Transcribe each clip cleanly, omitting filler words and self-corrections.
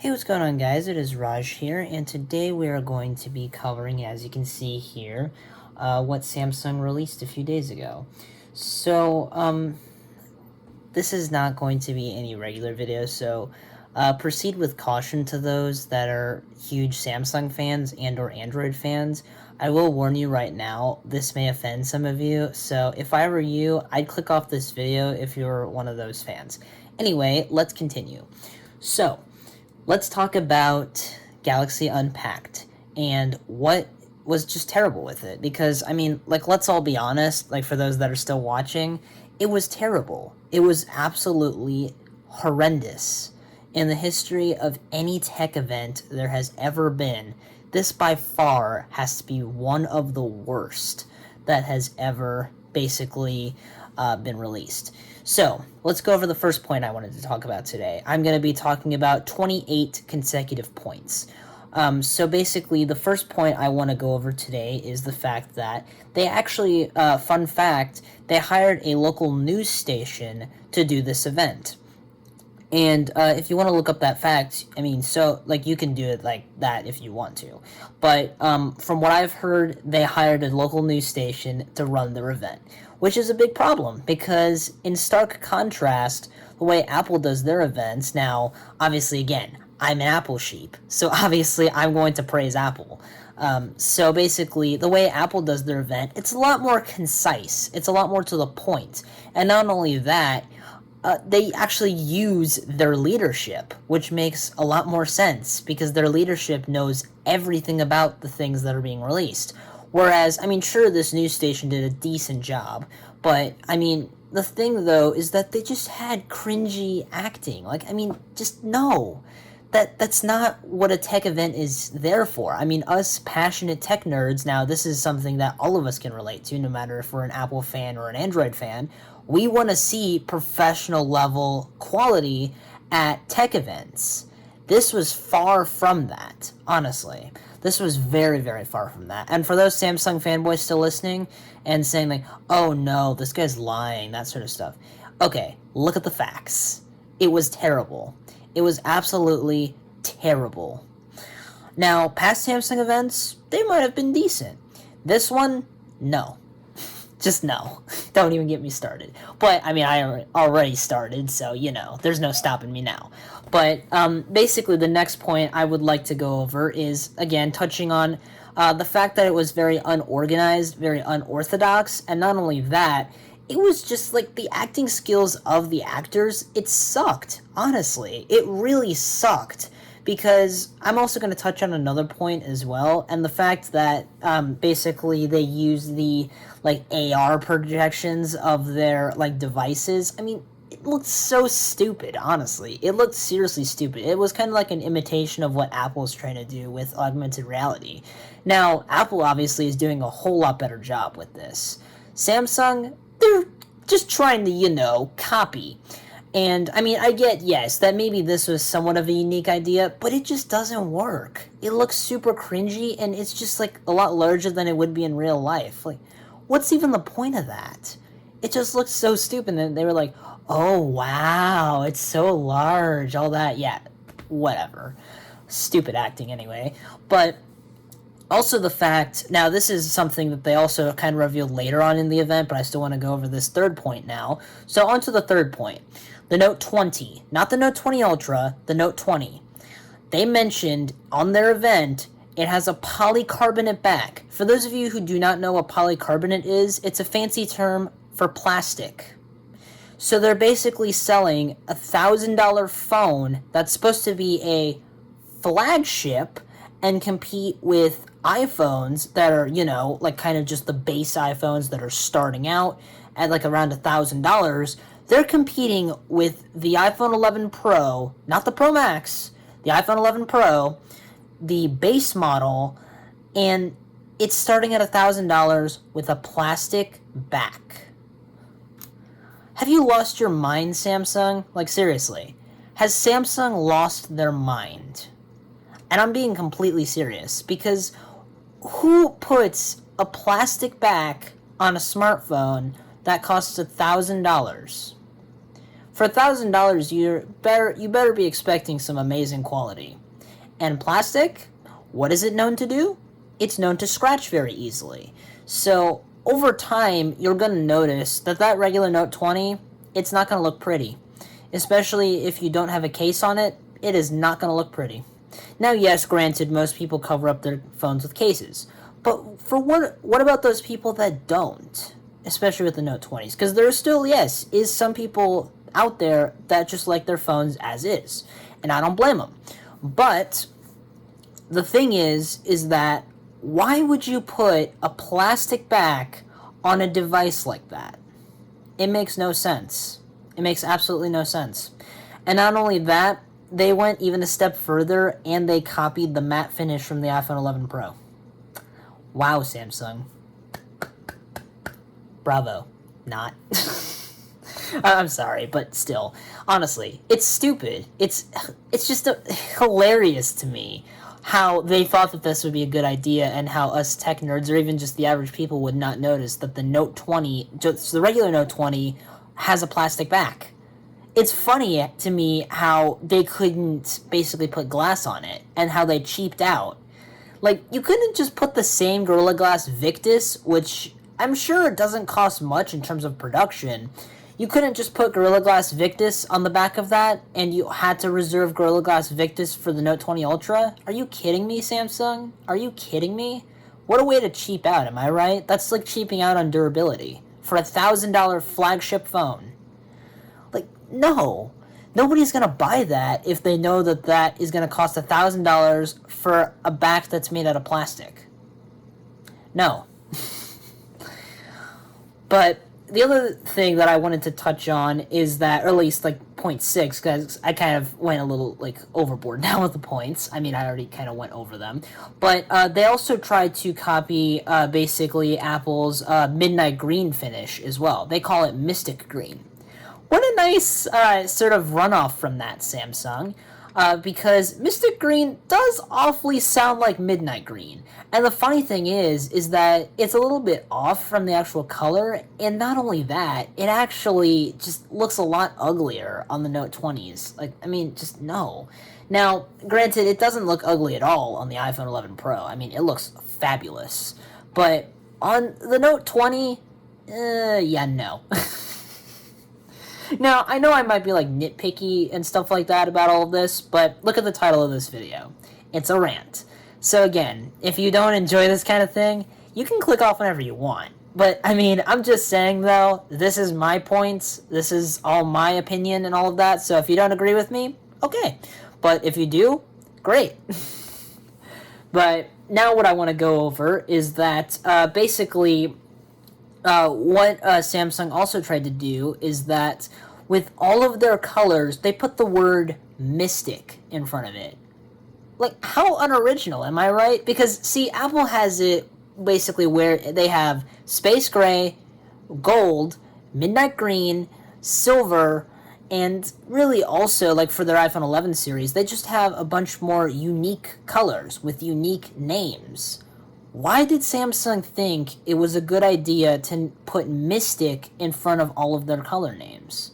Hey, what's going on, guys? It is Raj here, and today we are going to be covering, as you can see here, what Samsung released a few days ago. So, this is not going to be any regular video, so proceed with caution to those that are huge Samsung fans and or Android fans. I will warn you right now, this may offend some of you, so if I were you, I'd click off this video if you're one of those fans. Anyway, let's continue. So, let's talk about Galaxy Unpacked and what was just terrible with it. Because, I mean, like, let's all be honest, like, for those that are still watching, it was terrible. It was absolutely horrendous. In the history of any tech event there has ever been, this by far has to be one of the worst that has ever basically been released. So, let's go over the first point I wanted to talk about today. I'm going to be talking about 28 consecutive points. So basically, the first point I want to go over today is the fact that they actually, fun fact, they hired a local news station to do this event. And if you want to look up that fact, I mean, so, like, you can do it like that if you want to. But from what I've heard, they hired a local news station to run their event, which is a big problem because, in stark contrast, the way Apple does their events, now, obviously, again, I'm an Apple sheep, so obviously I'm going to praise Apple. So basically, the way Apple does their event, it's a lot more concise. It's a lot more to the point. And not only that, they actually use their leadership, which makes a lot more sense because their leadership knows everything about the things that are being released. Whereas, I mean, sure, this news station did a decent job, but, I mean, the thing, though, is that they just had cringy acting. Like, I mean, just no. That's not what a tech event is there for. I mean, us passionate tech nerds, now this is something that all of us can relate to, no matter if we're an Apple fan or an Android fan. We want to see professional level quality at tech events. This was far from that, honestly. This was very, very far from that. And for those Samsung fanboys still listening and saying, like, oh no, this guy's lying, that sort of stuff. Okay, look at the facts. It was terrible. It was absolutely terrible. Now, past Samsung events, they might have been decent. This one, no. Just no. Don't even get me started. But, I mean, I already started, so, you know, there's no stopping me now. But, basically, the next point I would like to go over is, again, touching on the fact that it was very unorganized, very unorthodox, and not only that, it was just, like, the acting skills of the actors, it sucked, honestly. It really sucked. Because I'm also going to touch on another point as well, and the fact that basically they use the, like, AR projections of their, like, devices. I mean, it looked so stupid, honestly. It looked seriously stupid. It was kind of like an imitation of what Apple's trying to do with augmented reality. Now, Apple obviously is doing a whole lot better job with this. Samsung, they're just trying to, you know, copy. And, I mean, I get, yes, that maybe this was somewhat of a unique idea, but it just doesn't work. It looks super cringy, and it's just, like, a lot larger than it would be in real life. Like, what's even the point of that? It just looks so stupid, and they were like, oh, wow, it's so large, all that. Yeah, whatever. Stupid acting, anyway. But also the fact, now this is something that they also kind of revealed later on in the event, but I still want to go over this third point now. So on to the third point. The Note 20, not the Note 20 Ultra, the Note 20. They mentioned on their event it has a polycarbonate back. For those of you who do not know what polycarbonate is, it's a fancy term for plastic. So they're basically selling a $1,000 phone that's supposed to be a flagship and compete with iPhones that are, you know, like kind of just the base iPhones that are starting out at like around $1,000. They're competing with the iPhone 11 Pro, not the Pro Max, the iPhone 11 Pro, the base model, and it's starting at $1,000 with a plastic back. Have you lost your mind, Samsung? Like, seriously. Has Samsung lost their mind? And I'm being completely serious, because who puts a plastic back on a smartphone that costs $1,000? For $1,000, you better be expecting some amazing quality. And plastic, what is it known to do? It's known to scratch very easily. So over time, you're going to notice that regular Note 20, it's not going to look pretty. Especially if you don't have a case on it, it is not going to look pretty. Now, yes, granted, most people cover up their phones with cases. But for what about those people that don't? Especially with the Note 20s. Because there still, yes, is some people out there that just like their phones as is. And I don't blame them. But the thing is that why would you put a plastic back on a device like that? It makes no sense. It makes absolutely no sense. And not only that, they went even a step further and they copied the matte finish from the iPhone 11 Pro. Wow, Samsung. Bravo. Not. I'm sorry, but still. Honestly, it's stupid. It's just hilarious to me how they thought that this would be a good idea and how us tech nerds or even just the average people would not notice that the Note 20, just the regular Note 20, has a plastic back. It's funny to me how they couldn't basically put glass on it and how they cheaped out. Like, you couldn't just put the same Gorilla Glass Victus, which I'm sure it doesn't cost much in terms of production. You couldn't just put Gorilla Glass Victus on the back of that, and you had to reserve Gorilla Glass Victus for the Note 20 Ultra? Are you kidding me, Samsung? Are you kidding me? What a way to cheap out, am I right? That's like cheaping out on durability for a $1,000 flagship phone. Like, no. Nobody's going to buy that if they know that that is going to cost $1,000 for a back that's made out of plastic. No. But the other thing that I wanted to touch on is that, or at least like point 6, because I kind of went a little like overboard now with the points. I mean, I already kind of went over them. But they also tried to copy basically Apple's midnight green finish as well. They call it Mystic Green. What a nice sort of runoff from that, Samsung. Because Mystic Green does awfully sound like Midnight Green. And the funny thing is that it's a little bit off from the actual color, and not only that, it actually just looks a lot uglier on the Note 20s. Like, I mean, just no. Now, granted, it doesn't look ugly at all on the iPhone 11 Pro. I mean, it looks fabulous. But on the Note 20, yeah, no. Now, I know I might be, like, nitpicky and stuff like that about all of this, but look at the title of this video. It's a rant. So, again, if you don't enjoy this kind of thing, you can click off whenever you want. But, I mean, I'm just saying, though, this is my points. This is all my opinion and all of that. So if you don't agree with me, okay. But if you do, great. But now what I want to go over is that, basically, what Samsung also tried to do is that with all of their colors, they put the word mystic in front of it. Like, how unoriginal, am I right? Because, see, Apple has it basically where they have space gray, gold, midnight green, silver, and really also, like for their iPhone 11 series, they just have a bunch more unique colors with unique names. Why did Samsung think it was a good idea to put Mystic in front of all of their color names?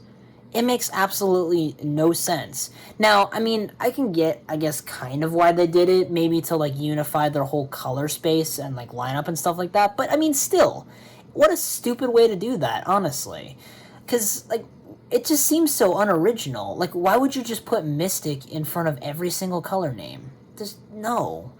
It makes absolutely no sense. Now, I mean, I can get, I guess, kind of why they did it, maybe to, like, unify their whole color space and, like, lineup and stuff like that, but, I mean, still, what a stupid way to do that, honestly. Because, like, it just seems so unoriginal. Like, why would you just put Mystic in front of every single color name? Just, no.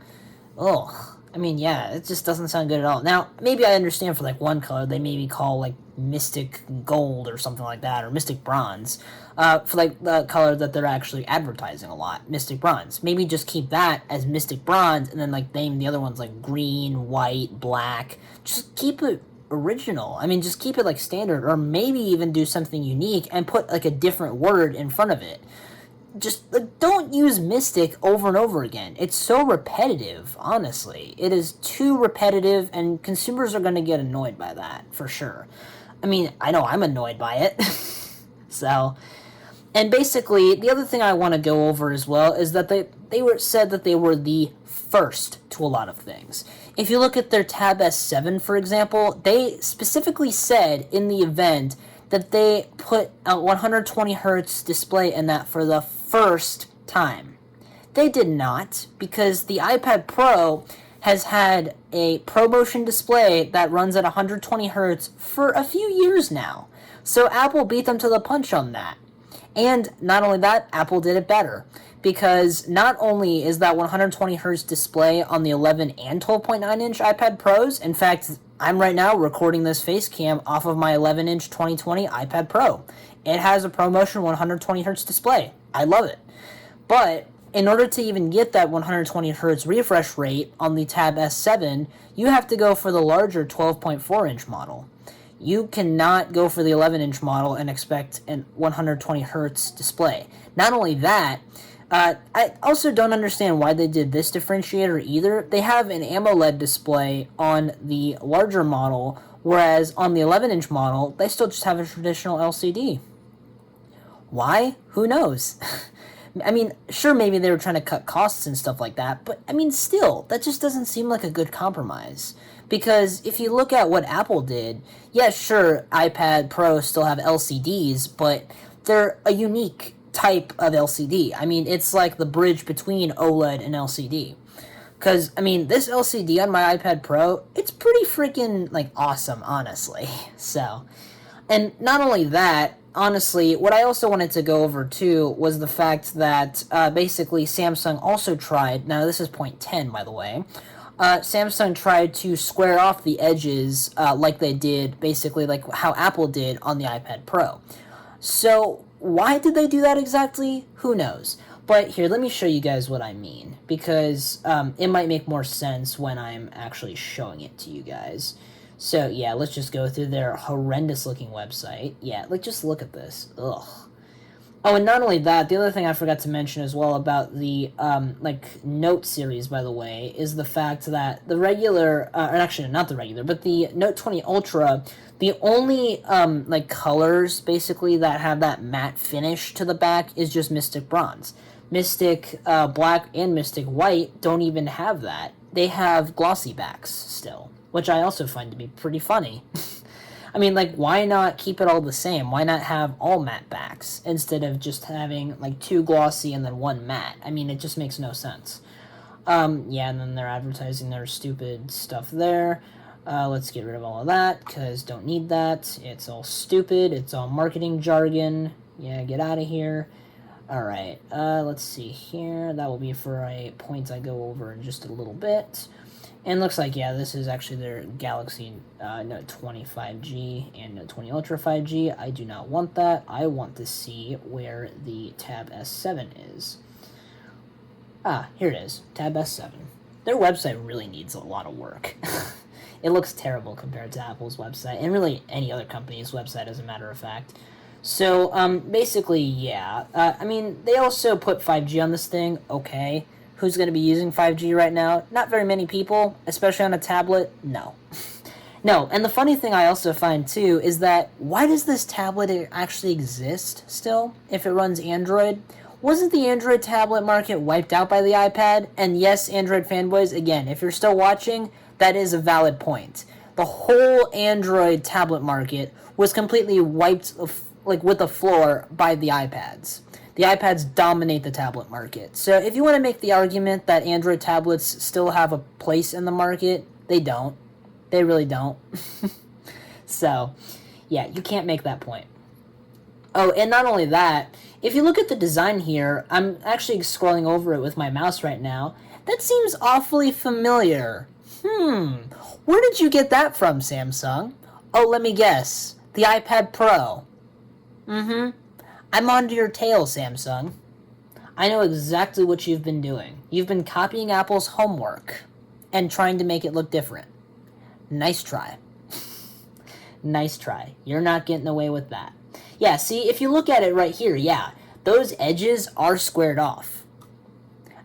Ugh. I mean, yeah, it just doesn't sound good at all. Now, maybe I understand for, like, one color, they maybe call, like, Mystic Gold or something like that, or Mystic Bronze, for, like, the color that they're actually advertising a lot, Mystic Bronze. Maybe just keep that as Mystic Bronze, and then, like, name the other ones, like, green, white, black. Just keep it original. I mean, just keep it, like, standard, or maybe even do something unique and put, like, a different word in front of it. Just, like, don't use Mystic over and over again. It's so repetitive, honestly. It is too repetitive, and consumers are going to get annoyed by that, for sure. I mean, I know I'm annoyed by it. So, and basically, the other thing I want to go over as well is that said that they were the first to a lot of things. If you look at their Tab S7, for example, they specifically said in the event that they put a 120 hertz display in that for the first time. They did not, because the iPad Pro has had a ProMotion display that runs at 120 hertz for a few years now. So Apple beat them to the punch on that. And not only that, Apple did it better. Because not only is that 120 hertz display on the 11 and 12.9 inch iPad Pros, in fact, I'm right now recording this face cam off of my 11 inch 2020 iPad Pro. It has a ProMotion 120 hertz display. I love it. But in order to even get that 120 hertz refresh rate on the Tab S7, you have to go for the larger 12.4 inch model. You cannot go for the 11 inch model and expect a 120 hertz display. Not only that, I also don't understand why they did this differentiator either. They have an AMOLED display on the larger model, whereas on the 11 inch model, they still just have a traditional LCD. Why? Who knows? I mean, sure, maybe they were trying to cut costs and stuff like that, but I mean, still, that just doesn't seem like a good compromise. Because if you look at what Apple did, yeah, sure, iPad Pro still have LCDs, but they're a unique type of LCD. I mean, it's like the bridge between OLED and LCD. Because, I mean, this LCD on my iPad Pro, it's pretty freaking, like, awesome, honestly. So, and not only that, honestly, what I also wanted to go over, too, was the fact that, basically, Samsung also tried, now this is point 10, by the way, Samsung tried to square off the edges, like they did, basically, like how Apple did on the iPad Pro. So, why did they do that exactly? Who knows? But here, let me show you guys what I mean, because it might make more sense when I'm actually showing it to you guys. So, yeah, let's just go through their horrendous-looking website. Yeah, like, just look at this. Ugh. Oh, and not only that, the other thing I forgot to mention as well about the, Note series, by the way, is the fact that the regular, or actually, not the regular, but the Note 20 Ultra, the only, colors, basically, that have that matte finish to the back is just Mystic Bronze. Mystic Black and Mystic White don't even have that. They have glossy backs still, which I also find to be pretty funny. I mean, like, why not keep it all the same? Why not have all matte backs instead of just having, like, two glossy and then one matte? I mean, it just makes no sense. Yeah, and then they're advertising their stupid stuff there. Let's get rid of all of that, because don't need that. It's all stupid. It's all marketing jargon. Yeah, get out of here. Alright, let's see here. That will be for a point I go over in just a little bit. And looks like, yeah, this is actually their Galaxy Note 20 5G and Note 20 Ultra 5G. I do not want that. I want to see where the Tab S7 is. Ah, here it is. Tab S7. Their website really needs a lot of work. It looks terrible compared to Apple's website, and really any other company's website, as a matter of fact. So, basically, yeah. I mean, they also put 5G on this thing. Okay. Who's going to be using 5G right now? Not very many people, especially on a tablet. No. No, and the funny thing I also find, too, is that why does this tablet actually exist still if it runs Android? Wasn't the Android tablet market wiped out by the iPad? And yes, Android fanboys, again, if you're still watching, that is a valid point. The whole Android tablet market was completely wiped, like, with the floor by the iPads. The iPads dominate the tablet market. So if you want to make the argument that Android tablets still have a place in the market, they don't. They really don't. So, yeah, you can't make that point. Oh, and not only that, if you look at the design here, I'm actually scrolling over it with my mouse right now. That seems awfully familiar. Where did you get that from, Samsung? Oh, let me guess. The iPad Pro. I'm onto your tail, Samsung. I know exactly what you've been doing. You've been copying Apple's homework and trying to make it look different. Nice try. Nice try. You're not getting away with that. Yeah, see, if you look at it right here, yeah, those edges are squared off.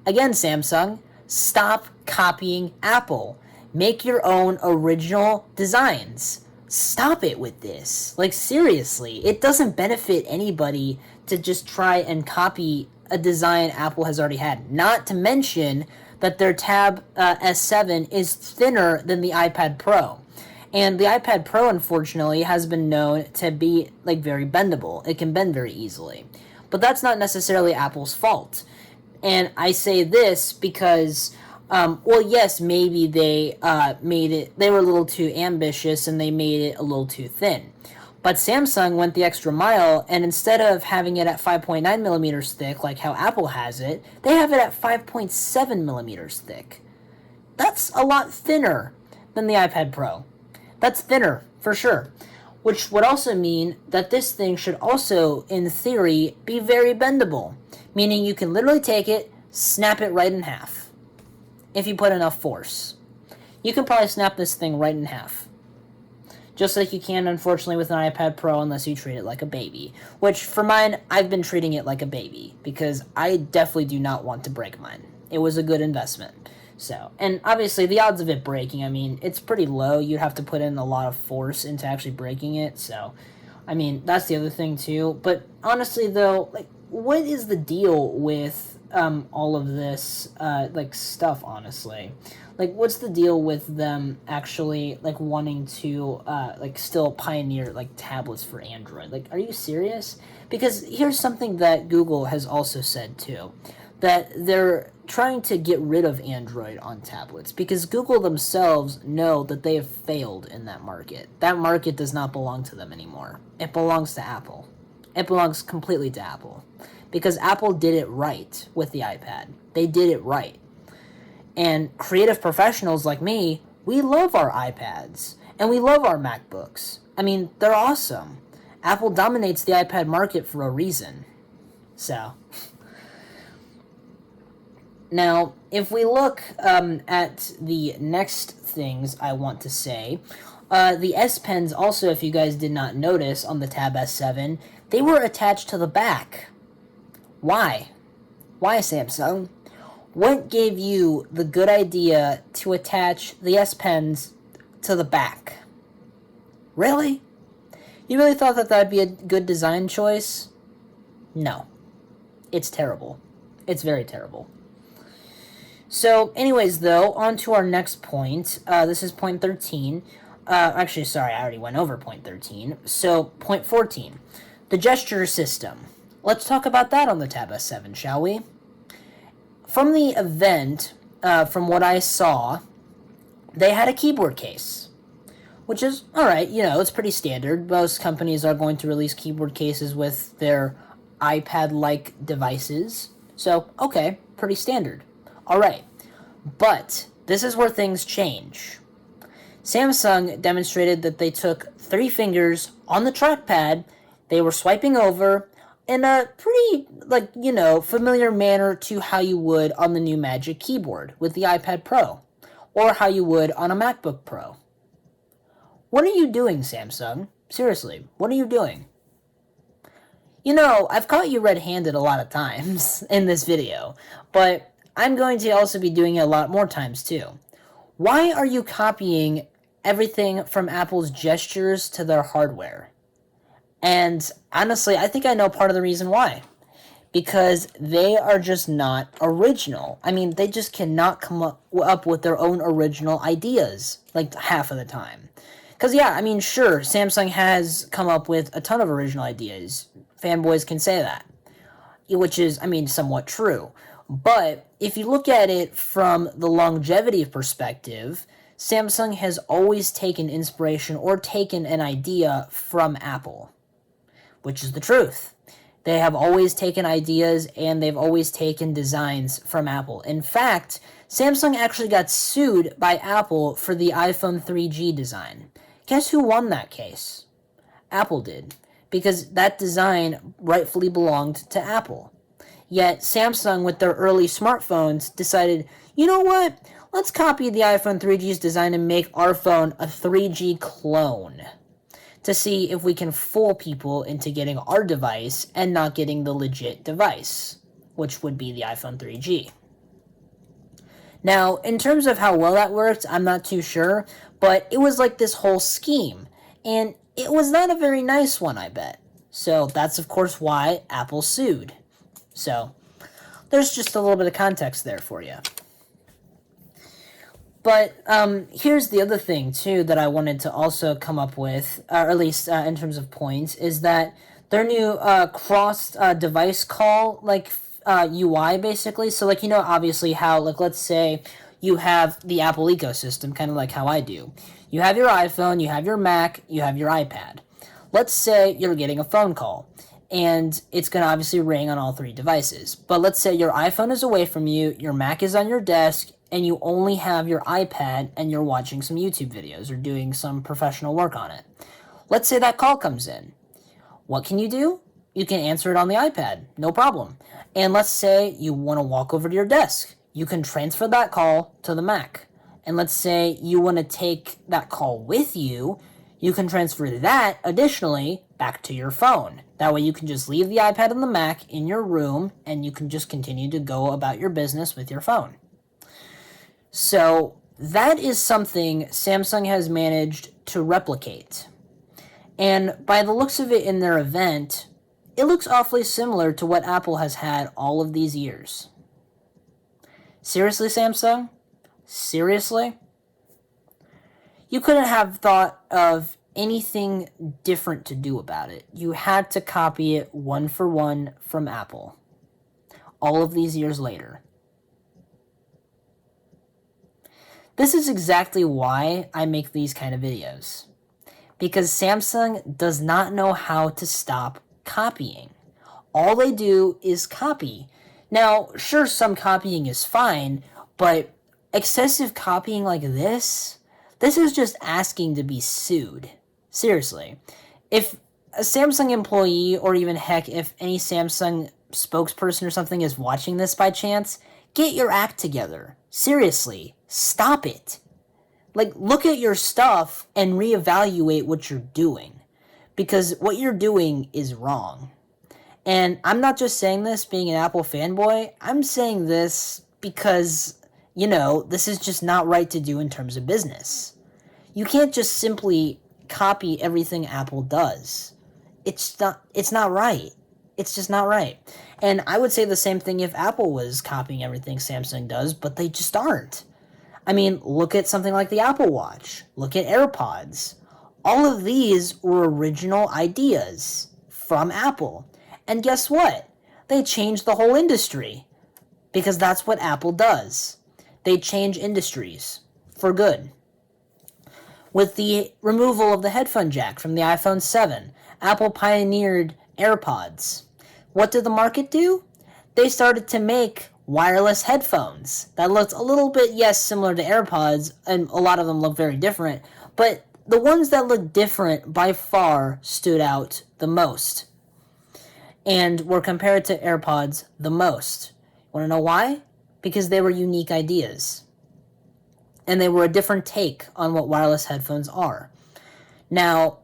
Again, Samsung, stop copying Apple. Make your own original designs. Stop it with this. Like, seriously, it doesn't benefit anybody to just try and copy a design Apple has already had. Not to mention that their Tab S7 is thinner than the iPad Pro. And the iPad Pro, unfortunately, has been known to be like very bendable. It can bend very easily. But that's not necessarily Apple's fault. And I say this because, well, yes, maybe they they were a little too ambitious and they made it a little too thin. But Samsung went the extra mile, and instead of having it at 5.9 millimeters thick, like how Apple has it, they have it at 5.7 millimeters thick. That's a lot thinner than the iPad Pro. That's thinner, for sure. Which would also mean that this thing should also, in theory, be very bendable. Meaning you can literally take it, snap it right in half. If you put enough force. You can probably snap this thing right in half. Just like you can, unfortunately, with an iPad Pro, unless you treat it like a baby. Which, for mine, I've been treating it like a baby. Because I definitely do not want to break mine. It was a good investment. So, and obviously the odds of it breaking, I mean, it's pretty low. You'd have to put in a lot of force into actually breaking it. So, I mean, that's the other thing too. But honestly though, like, what is the deal with all of this like stuff, honestly? Like, what's the deal with them actually like wanting to like still pioneer like tablets for Android? Like, are you serious? Because here's something that Google has also said too, that they're trying to get rid of Android on tablets because Google themselves know that they have failed in that market. That market does not belong to them anymore. It belongs to Apple. It belongs completely to Apple because Apple did it right with the iPad. They did it right. And creative professionals like me, we love our iPads and we love our MacBooks. I mean, they're awesome. Apple dominates the iPad market for a reason. So... Now, if we look at the next things I want to say, the S Pens also, if you guys did not notice on the Tab S7, they were attached to the back. Why? Why, Samsung? What gave you the good idea to attach the S Pens to the back? Really? You really thought that would be a good design choice? No. It's terrible. It's very terrible. So, anyways, though, on to our next point. This is point 13. Actually, sorry, I already went over point 13. So, point 14. The gesture system. Let's talk about that on the Tab S7, shall we? From the event, from what I saw, they had a keyboard case. Which is, alright, you know, it's pretty standard. Most companies are going to release keyboard cases with their iPad-like devices. So, okay, pretty standard. Alright, but this is where things change. Samsung demonstrated that they took 3 fingers on the trackpad, they were swiping over in a pretty, like, you know, familiar manner to how you would on the new Magic Keyboard with the iPad Pro, or how you would on a MacBook Pro. What are you doing, Samsung? Seriously, what are you doing? You know, I've caught you red-handed a lot of times in this video, but I'm going to also be doing it a lot more times too. Why are you copying everything from Apple's gestures to their hardware? And honestly, I think I know part of the reason why. Because they are just not original. I mean, they just cannot come up with their own original ideas, like half of the time. Because, yeah, I mean, sure, Samsung has come up with a ton of original ideas. Fanboys can say that. Which is, I mean, somewhat true. But if you look at it from the longevity perspective, Samsung has always taken inspiration or taken an idea from Apple, which is the truth. They have always taken ideas and they've always taken designs from Apple. In fact, Samsung actually got sued by Apple for the iPhone 3G design. Guess who won that case? Apple did, because that design rightfully belonged to Apple. Yet Samsung, with their early smartphones, decided, you know what? Let's copy the iPhone 3G's design and make our phone a 3G clone to see if we can fool people into getting our device and not getting the legit device, which would be the iPhone 3G. Now, in terms of how well that worked, I'm not too sure, but it was like this whole scheme, and it was not a very nice one, I bet. So that's, of course, why Apple sued. So, there's just a little bit of context there for you. But here's the other thing, too, that I wanted to also come up with, or at least in terms of points, is that their new cross-device call, UI, basically. So, obviously how, let's say you have the Apple ecosystem, kind of like how I do. You have your iPhone, you have your Mac, you have your iPad. Let's say you're getting a phone call, and it's going to obviously ring on all three devices. But let's say your iPhone is away from you, your Mac is on your desk, and you only have your iPad and you're watching some YouTube videos or doing some professional work on it. Let's say that call comes in. What can you do? You can answer it on the iPad, no problem. And let's say you want to walk over to your desk. You can transfer that call to the Mac. And let's say you want to take that call with you. You can transfer that additionally back to your phone. That way you can just leave the iPad and the Mac in your room and you can just continue to go about your business with your phone. So that is something Samsung has managed to replicate. And by the looks of it in their event, it looks awfully similar to what Apple has had all of these years. Seriously, Samsung? Seriously? You couldn't have thought of anything different to do about it. You had to copy it one for one from Apple. All of these years later. This is exactly why I make these kind of videos. Because Samsung does not know how to stop copying. All they do is copy. Now, sure, some copying is fine, but excessive copying like this is just asking to be sued. Seriously. If a Samsung employee, or even heck, if any Samsung spokesperson or something is watching this by chance, get your act together. Seriously. Stop it. Look at your stuff and reevaluate what you're doing. Because what you're doing is wrong. And I'm not just saying this being an Apple fanboy. I'm saying this because, this is just not right to do in terms of business. You can't just simply copy everything Apple does. It's not right. It's just not right. And I would say the same thing if Apple was copying everything Samsung does, but they just aren't. I mean, look at something like the Apple Watch. Look at AirPods. All of these were original ideas from Apple. And guess what? They changed the whole industry. Because that's what Apple does. They change industries. For good. With the removal of the headphone jack from the iPhone 7, Apple pioneered AirPods. What did the market do? They started to make wireless headphones that looked a little bit, yes, similar to AirPods, and a lot of them look very different, but the ones that looked different by far stood out the most and were compared to AirPods the most. Want to know why? Because they were unique ideas. And they were a different take on what wireless headphones are. Now,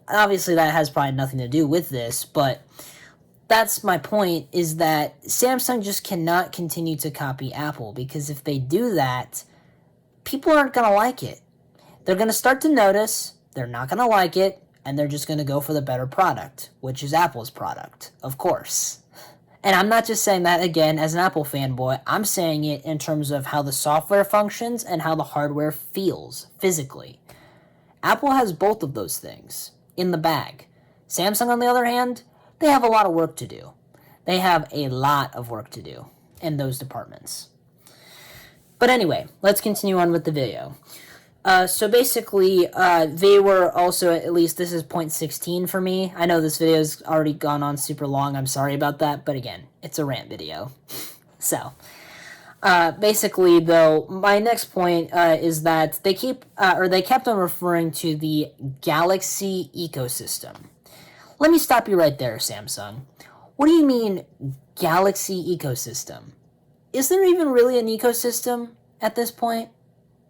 obviously that has probably nothing to do with this, but that's my point, is that Samsung just cannot continue to copy Apple, because if they do that, people aren't going to like it. They're going to start to notice, they're not going to like it, and they're just going to go for the better product, which is Apple's product, of course. And I'm not just saying that, again, as an Apple fanboy. I'm saying it in terms of how the software functions and how the hardware feels physically. Apple has both of those things in the bag. Samsung, on the other hand, they have a lot of work to do. They have a lot of work to do in those departments. But anyway, let's continue on with the video. So basically, they were also, at least this is point 16 for me. I know this video's already gone on super long. I'm sorry about that. But again, it's a rant video. So, basically, though, my next point is that they kept on referring to the Galaxy ecosystem. Let me stop you right there, Samsung. What do you mean, Galaxy ecosystem? Is there even really an ecosystem at this point?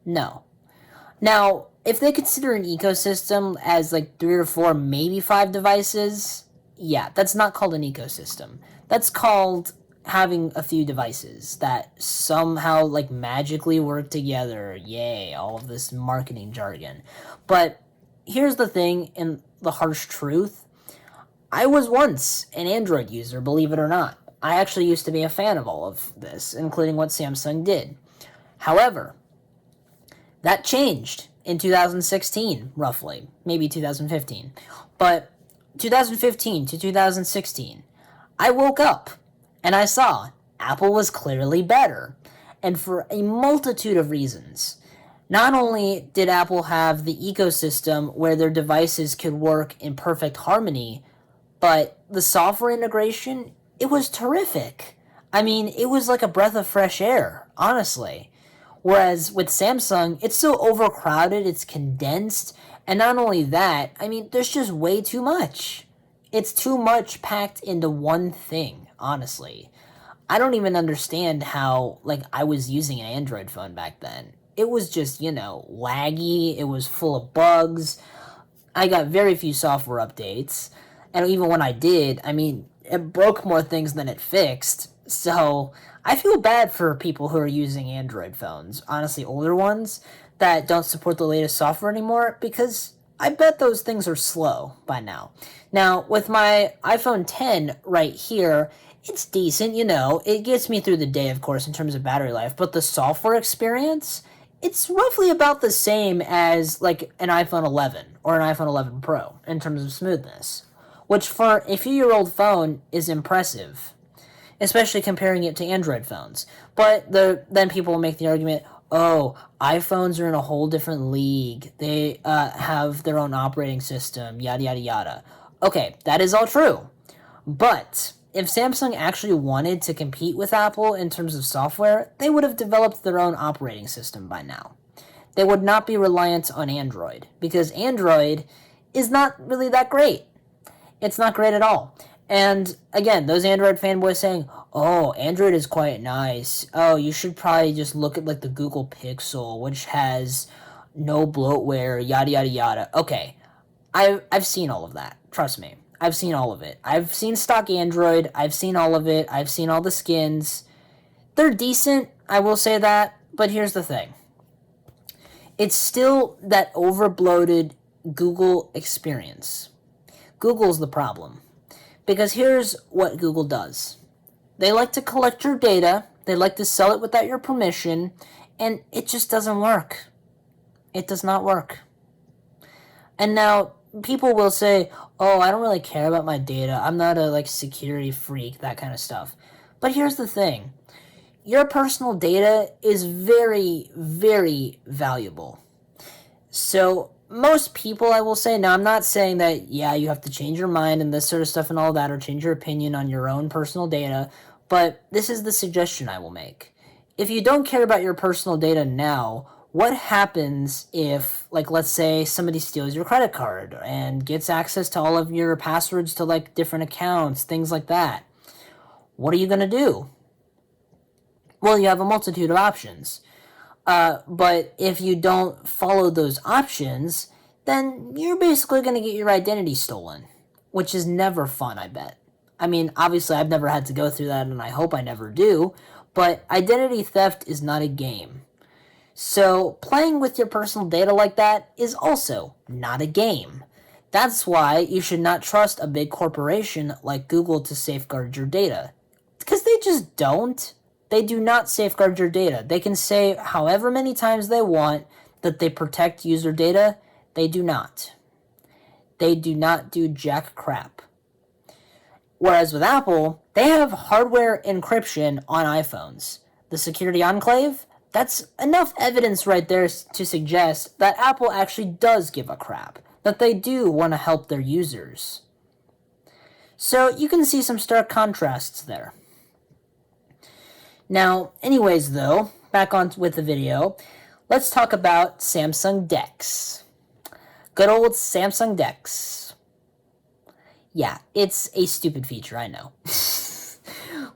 No. Now, if they consider an ecosystem as 3 or 4, maybe 5 devices, yeah, that's not called an ecosystem. That's called having a few devices that somehow magically work together. Yay, all of this marketing jargon. But here's the thing, and the harsh truth. I was once an Android user, believe it or not. I actually used to be a fan of all of this, including what Samsung did. However, That changed in 2016, roughly, maybe 2015. But 2015 to 2016, I woke up and I saw Apple was clearly better, and for a multitude of reasons. Not only did Apple have the ecosystem where their devices could work in perfect harmony, but the software integration, it was terrific. I mean, it was like a breath of fresh air, honestly. Whereas with Samsung, it's so overcrowded, it's condensed, and not only that, I mean, there's just way too much. It's too much packed into one thing, honestly. I don't even understand how, like, I was using an Android phone back then. It was just, laggy, it was full of bugs. I got very few software updates. And even when I did, I mean, it broke more things than it fixed. So I feel bad for people who are using Android phones, honestly, older ones that don't support the latest software anymore, because I bet those things are slow by now. Now, with my iPhone 10 right here, it's decent, It gets me through the day, of course, in terms of battery life, but the software experience, it's roughly about the same as like an iPhone 11 or an iPhone 11 Pro in terms of smoothness, which for a few-year-old phone is impressive, especially comparing it to Android phones. But then people will make the argument, oh, iPhones are in a whole different league. They have their own operating system, yada, yada, yada. Okay, that is all true. But if Samsung actually wanted to compete with Apple in terms of software, they would have developed their own operating system by now. They would not be reliant on Android, because Android is not really that great. It's not great at all. And again, those Android fanboys saying, oh, Android is quite nice. Oh, you should probably just look at like the Google Pixel, which has no bloatware, yada, yada, yada. Okay, I've seen all of that. Trust me. I've seen all of it. I've seen stock Android. I've seen all of it. I've seen all the skins. They're decent, I will say that. But here's the thing. It's still that overbloated Google experience. Google's the problem. Because here's what Google does. They like to collect your data. They like to sell it without your permission. And it just doesn't work. It does not work. And now people will say, oh, I don't really care about my data. I'm not a security freak, that kind of stuff. But here's the thing. Your personal data is very, very valuable. So most people, I will say, now I'm not saying that, yeah, you have to change your mind and this sort of stuff and all that, or change your opinion on your own personal data, but this is the suggestion I will make. If you don't care about your personal data now, what happens if, let's say somebody steals your credit card and gets access to all of your passwords to, different accounts, things like that? What are you going to do? Well, you have a multitude of options. But if you don't follow those options, then you're basically going to get your identity stolen, which is never fun, I bet. I mean, obviously, I've never had to go through that, and I hope I never do, but identity theft is not a game. So playing with your personal data like that is also not a game. That's why you should not trust a big corporation like Google to safeguard your data. Because they just don't. They do not safeguard your data. They can say however many times they want that they protect user data. They do not. They do not do jack crap. Whereas with Apple, they have hardware encryption on iPhones. The security enclave, that's enough evidence right there to suggest that Apple actually does give a crap, that they do want to help their users. So you can see some stark contrasts there. Now, anyways though, back on with the video, let's talk about Samsung DeX. Good old Samsung DeX. Yeah, it's a stupid feature, I know.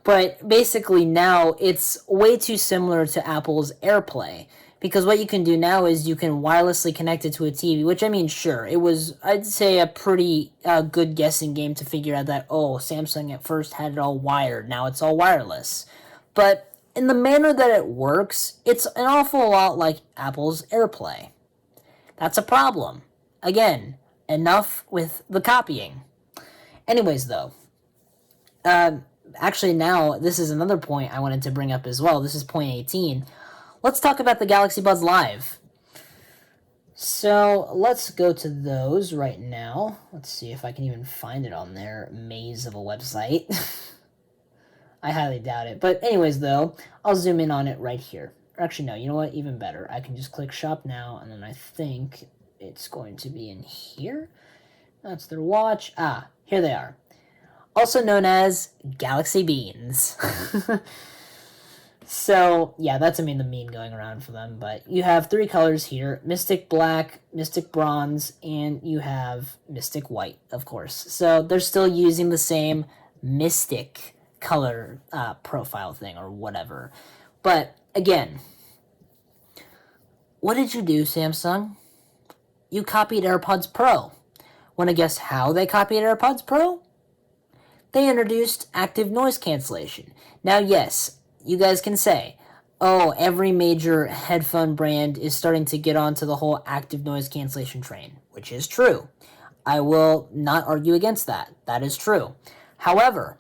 But basically now it's way too similar to Apple's AirPlay, because what you can do now is you can wirelessly connect it to a TV, which, I mean, sure, it was, I'd say, a pretty good guessing game to figure out that, oh, Samsung at first had it all wired, now it's all wireless. But in the manner that it works, it's an awful lot like Apple's AirPlay. That's a problem. Again, enough with the copying. Anyways, though, actually now, this is another point I wanted to bring up as well. This is point 18. Let's talk about the Galaxy Buds Live. So let's go to those right now. Let's see if I can even find it on their maze of a website. I highly doubt it. But anyways, though, I'll zoom in on it right here. Or actually, no, you know what? Even better. I can just click shop now, and then I think it's going to be in here. That's their watch. Ah, here they are. Also known as Galaxy Beans. So, yeah, that's, the meme going around for them. But you have 3 colors here. Mystic Black, Mystic Bronze, and you have Mystic White, of course. So they're still using the same Mystic color profile thing or whatever. But, again, what did you do, Samsung? You copied AirPods Pro. Want to guess how they copied AirPods Pro? They introduced active noise cancellation. Now, yes, you guys can say, oh, every major headphone brand is starting to get onto the whole active noise cancellation train, which is true. I will not argue against that. That is true. However,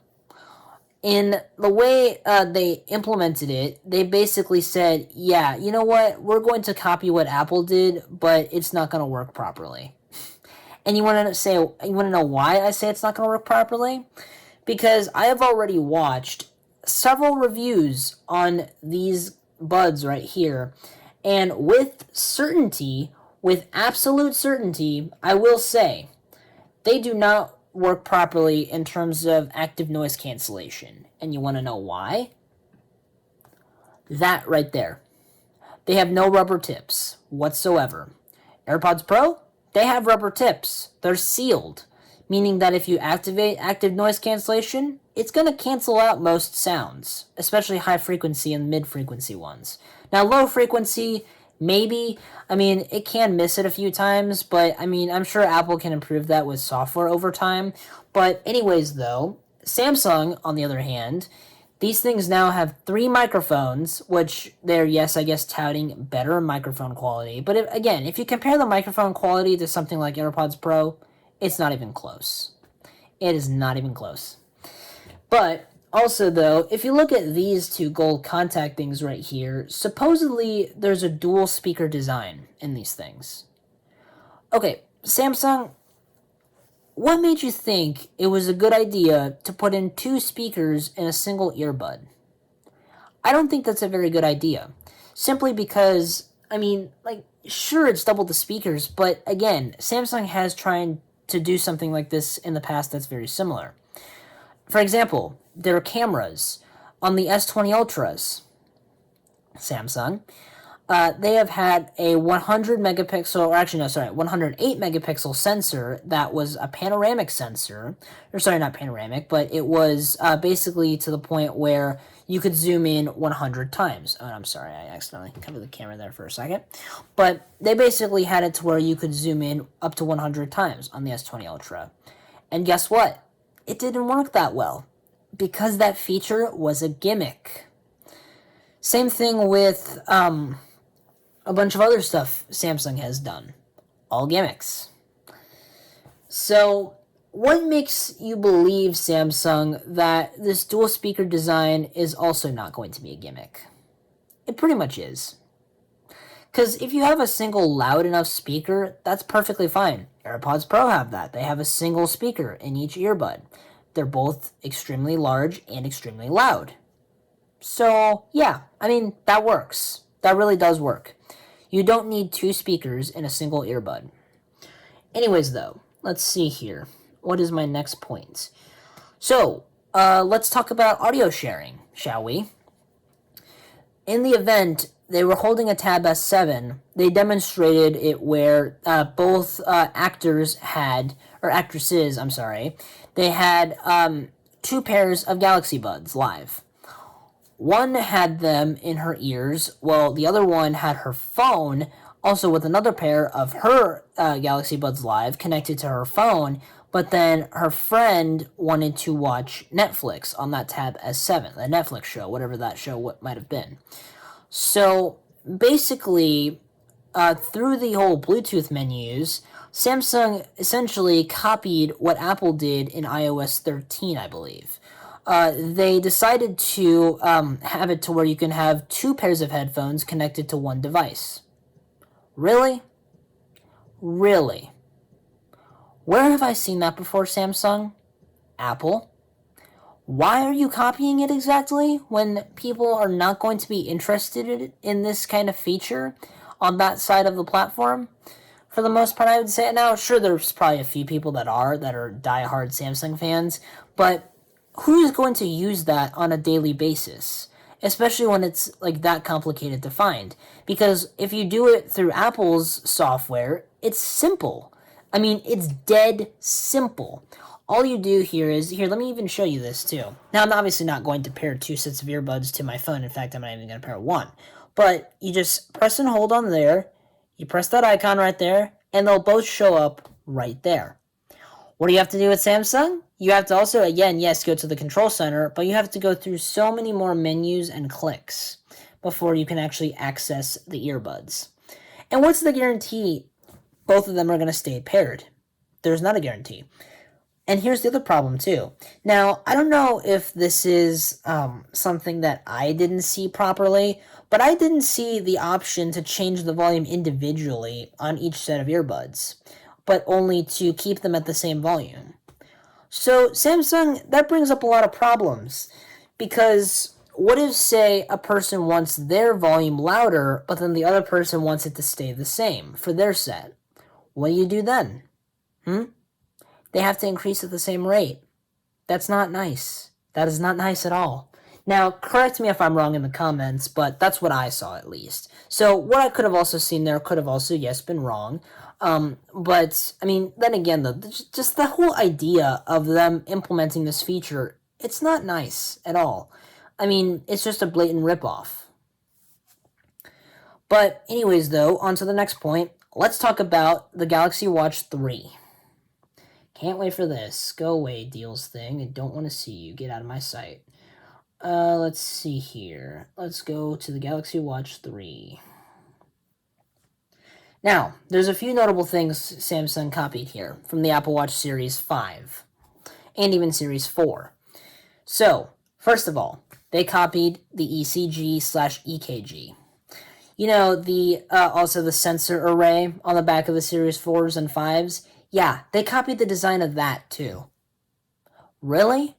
in the way they implemented it, they basically said, yeah, you know what? We're going to copy what Apple did, but it's not going to work properly. And you want to know why I say it's not going to work properly? Because I have already watched several reviews on these buds right here, and with absolute certainty, I will say they do not work properly in terms of active noise cancellation. And you want to know why? That right there. They have no rubber tips whatsoever. AirPods Pro, they have rubber tips. They're sealed, meaning that if you activate active noise cancellation, it's going to cancel out most sounds, especially high frequency and mid frequency ones. Now, low frequency, maybe, it can miss it a few times, but I'm sure Apple can improve that with software over time. But anyways, though, Samsung, on the other hand, these things now have 3 microphones, which they're, yes, I guess, touting better microphone quality. But if you compare the microphone quality to something like AirPods Pro, it's not even close. It is not even close. But also, though, if you look at these 2 gold contact things right here, supposedly there's a dual speaker design in these things. Okay, Samsung, what made you think it was a good idea to put in 2 speakers in a single earbud? I don't think that's a very good idea. Simply because, sure, it's double the speakers, but again, Samsung has tried to do something like this in the past that's very similar. For example, their cameras on the S20 Ultras, Samsung, they have had a 108 megapixel sensor that was a panoramic sensor. Or sorry, not panoramic, but it was basically to the point where you could zoom in 100 times. Oh, I'm sorry, I accidentally covered the camera there for a second. But they basically had it to where you could zoom in up to 100 times on the S20 Ultra. And guess what? It didn't work that well because that feature was a gimmick. Same thing with a bunch of other stuff Samsung has done. All gimmicks. So, what makes you believe, Samsung, that this dual speaker design is also not going to be a gimmick? It pretty much is. Because if you have a single loud enough speaker, that's perfectly fine. AirPods Pro have that. They have a single speaker in each earbud. They're both extremely large and extremely loud. So, yeah, that works. That really does work. You don't need 2 speakers in a single earbud. Anyways, though, let's see here. What is my next point? So, let's talk about audio sharing, shall we? In the event, they were holding a Tab S7. They demonstrated it where both actresses, they had 2 pairs of Galaxy Buds live. One had them in her ears, while the other one had her phone, also with another pair of her Galaxy Buds live connected to her phone, but then her friend wanted to watch Netflix on that Tab S7, the Netflix show, whatever that show might have been. So basically, through the whole Bluetooth menus, Samsung essentially copied what Apple did in iOS 13, I believe. They decided to have it to where you can have 2 pairs of headphones connected to one device. Really? Really? Where have I seen that before, Samsung? Apple? Why are you copying it exactly when people are not going to be interested in this kind of feature on that side of the platform? For the most part, I would say. Now, sure, there's probably a few people that are diehard Samsung fans, but who's going to use that on a daily basis? Especially when it's like that complicated to find. Because if you do it through Apple's software, it's simple. I mean, it's dead simple. All you do here is, here, let me even show you this too. Now, I'm obviously not going to pair two sets of earbuds to my phone. In fact, I'm not even going to pair one. But you just press and hold on there. You press that icon right there, and they'll both show up right there. What do you have to do with Samsung? You have to also, again, yes, go to the control center, but you have to go through so many more menus and clicks before you can actually access the earbuds. And what's the guarantee both of them are going to stay paired? There's not a guarantee. And here's the other problem, too. Now, I don't know if this is something that I didn't see properly, but I didn't see the option to change the volume individually on each set of earbuds, but only to keep them at the same volume. So, Samsung, that brings up a lot of problems, because what if, say, a person wants their volume louder, but then the other person wants it to stay the same for their set? What do you do then? They have to increase at the same rate. That's not nice. That is not nice at all. Now, correct me if I'm wrong in the comments, but that's what I saw at least. So what I could have also seen there could have also, yes, been wrong. But, I mean, then again, just the whole idea of them implementing this feature, it's not nice at all. I mean, it's just a blatant ripoff. But anyways, though, on to the next point. Let's talk about the Galaxy Watch 3. Can't wait for this. Go away, deals thing. I don't want to see you. Get out of my sight. Let's see here. Let's go to the Galaxy Watch 3. Now, there's a few notable things Samsung copied here from the Apple Watch Series 5 and even Series 4. So, first of all, they copied the ECG/EKG. You know, the also the sensor array on the back of the Series 4s and 5s. Yeah, they copied the design of that too. Really?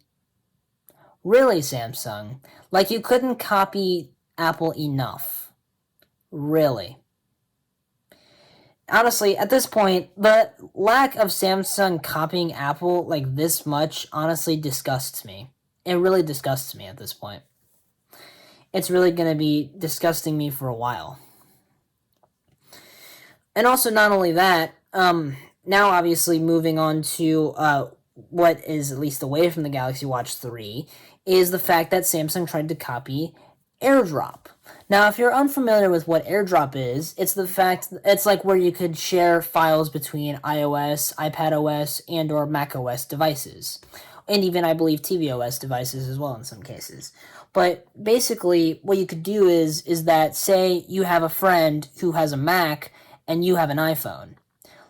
Really, Samsung? Like you couldn't copy Apple enough. Really? Honestly, at this point, the lack of Samsung copying Apple like this much honestly disgusts me. It really disgusts me at this point. It's really going to be disgusting me for a while. And also, not only that, now obviously moving on to what is at least away from the Galaxy Watch 3 is the fact that Samsung tried to copy AirDrop. Now, if you're unfamiliar with what AirDrop is, it's like where you could share files between iOS, iPadOS, and or macOS devices. And even, I believe, tvOS devices as well in some cases. But basically, what you could do is that, say, you have a friend who has a Mac and you have an iPhone.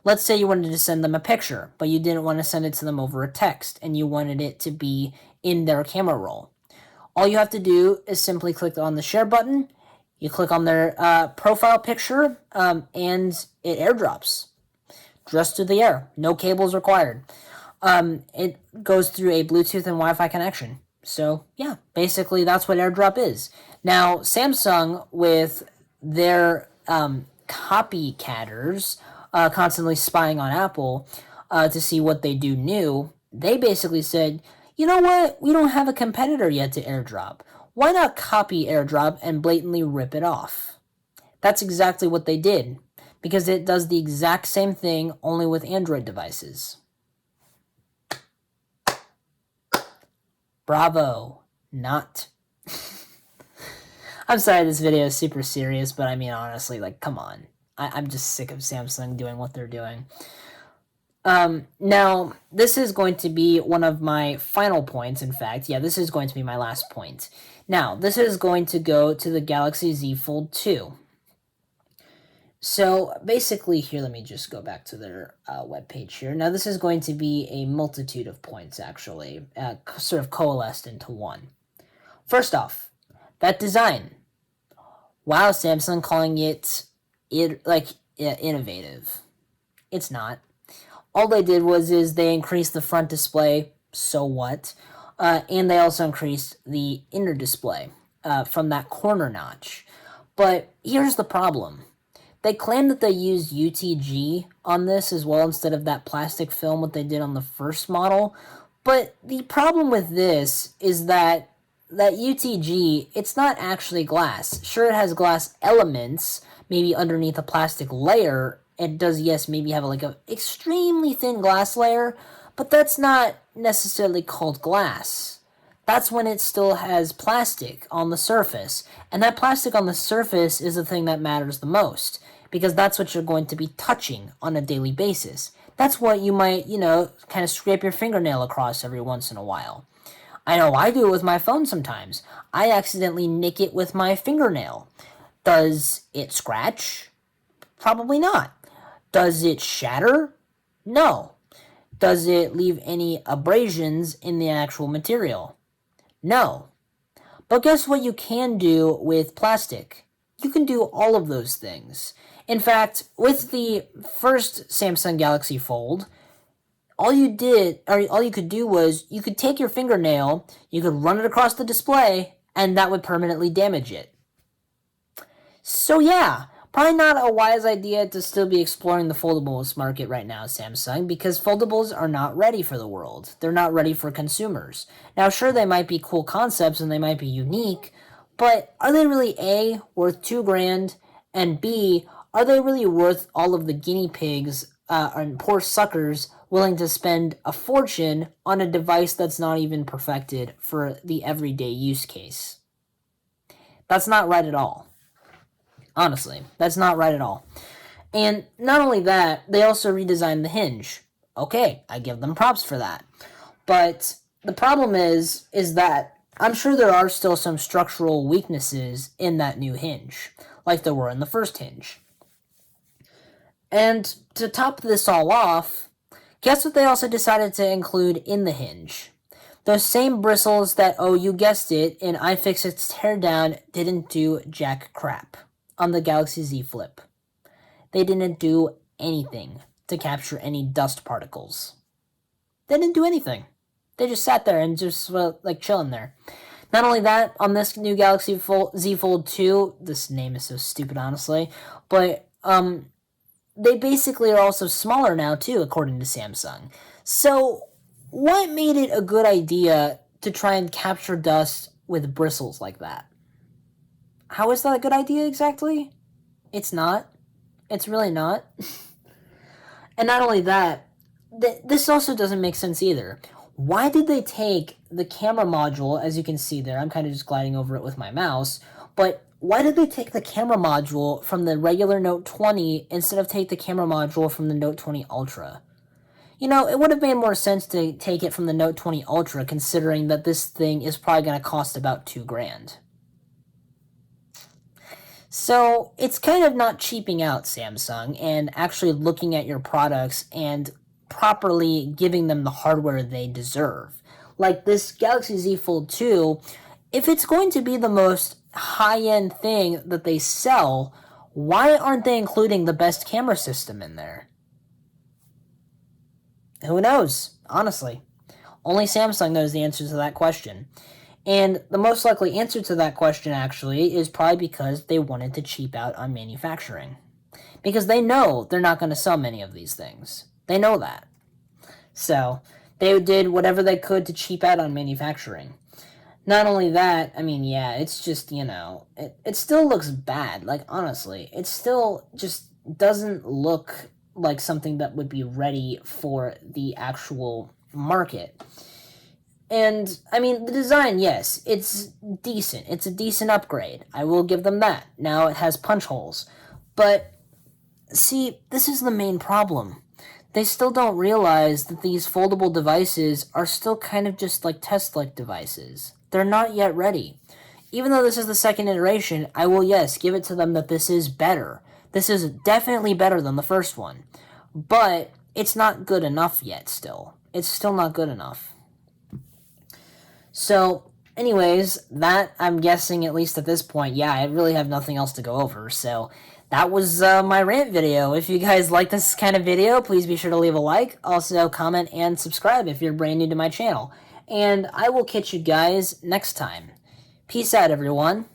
Let's say you wanted to send them a picture, but you didn't want to send it to them over a text, and you wanted it to be in their camera roll. All you have to do is simply click on the share button, you click on their profile picture, and it airdrops. Just to the air. No cables required. It goes through a Bluetooth and Wi-Fi connection. So, yeah, basically that's what AirDrop is. Now, Samsung, with their copycatters constantly spying on Apple to see what they do new, they basically said, you know what? We don't have a competitor yet to AirDrop. Why not copy AirDrop and blatantly rip it off? That's exactly what they did, because it does the exact same thing, only with Android devices. Bravo. Not. I'm sorry this video is super serious, but I mean, honestly, like, come on. I'm just sick of Samsung doing what they're doing. Now, this is going to be one of my final points, in fact. Yeah, this is going to be my last point. Now, this is going to go to the Galaxy Z Fold 2. So, basically here, let me just go back to their webpage here. Now, this is going to be a multitude of points, actually, sort of coalesced into one. First off, that design. Wow, Samsung calling it innovative. It's not. All they did is they increased the front display, so what? And they also increased the inner display from that corner notch. But here's the problem. They claim that they used UTG on this as well instead of that plastic film, what they did on the first model. But the problem with this is that UTG, it's not actually glass. Sure, it has glass elements, maybe underneath a plastic layer. It does, yes, maybe have like an extremely thin glass layer, but that's not necessarily called glass. That's when it still has plastic on the surface. And that plastic on the surface is the thing that matters the most, because that's what you're going to be touching on a daily basis. That's what you might, kind of scrape your fingernail across every once in a while. I know I do it with my phone sometimes. I accidentally nick it with my fingernail. Does it scratch? Probably not. Does it shatter? No. Does it leave any abrasions in the actual material? No. But guess what you can do with plastic? You can do all of those things. In fact, with the first Samsung Galaxy Fold, all you could do was you could take your fingernail, you could run it across the display, and that would permanently damage it. So yeah, probably not a wise idea to still be exploring the foldables market right now, Samsung, because foldables are not ready for the world. They're not ready for consumers. Now, sure, they might be cool concepts and they might be unique, but are they really A, worth $2,000, and B, are they really worth all of the guinea pigs and poor suckers willing to spend a fortune on a device that's not even perfected for the everyday use case? That's not right at all. Honestly, that's not right at all. And not only that, they also redesigned the hinge. Okay, I give them props for that. But the problem is that I'm sure there are still some structural weaknesses in that new hinge, like there were in the first hinge. And to top this all off, guess what they also decided to include in the hinge? Those same bristles that, oh, you guessed it, in iFixit's teardown didn't do jack crap on the Galaxy Z Flip. They didn't do anything to capture any dust particles. They didn't do anything. They just sat there and just chilling there. Not only that, on this new Galaxy Z Fold 2, this name is so stupid, honestly, but they basically are also smaller now too, according to Samsung. So what made it a good idea to try and capture dust with bristles like that? How is that a good idea exactly? It's not. It's really not. And not only that, this also doesn't make sense either. Why did they take the camera module, as you can see there, I'm kind of just gliding over it with my mouse, but why did they take the camera module from the regular Note 20 instead of take the camera module from the Note 20 Ultra? It would have made more sense to take it from the Note 20 Ultra, considering that this thing is probably going to cost about $2,000. So it's kind of not cheaping out, Samsung, and actually looking at your products and properly giving them the hardware they deserve. Like this Galaxy Z Fold 2, if it's going to be the most high-end thing that they sell, why aren't they including the best camera system in there? Who knows, honestly. Only Samsung knows the answer to that question. And the most likely answer to that question, actually, is probably because they wanted to cheap out on manufacturing. Because they know they're not going to sell many of these things. They know that. So, they did whatever they could to cheap out on manufacturing. Not only that, it's just, it still looks bad. Like, honestly, it still just doesn't look like something that would be ready for the actual market. And, the design, yes, it's decent. It's a decent upgrade. I will give them that. Now it has punch holes. But, see, this is the main problem. They still don't realize that these foldable devices are still kind of just like test-like devices. They're not yet ready. Even though this is the second iteration, I will, yes, give it to them that this is better. This is definitely better than the first one. But it's not good enough yet still. It's still not good enough. So, Anyways, that, I'm guessing, at least at this point, yeah, I really have nothing else to go over, so that was my rant video. If you guys like this kind of video, please be sure to leave a like, also comment and subscribe if you're brand new to my channel. And I will catch you guys next time. Peace out, everyone.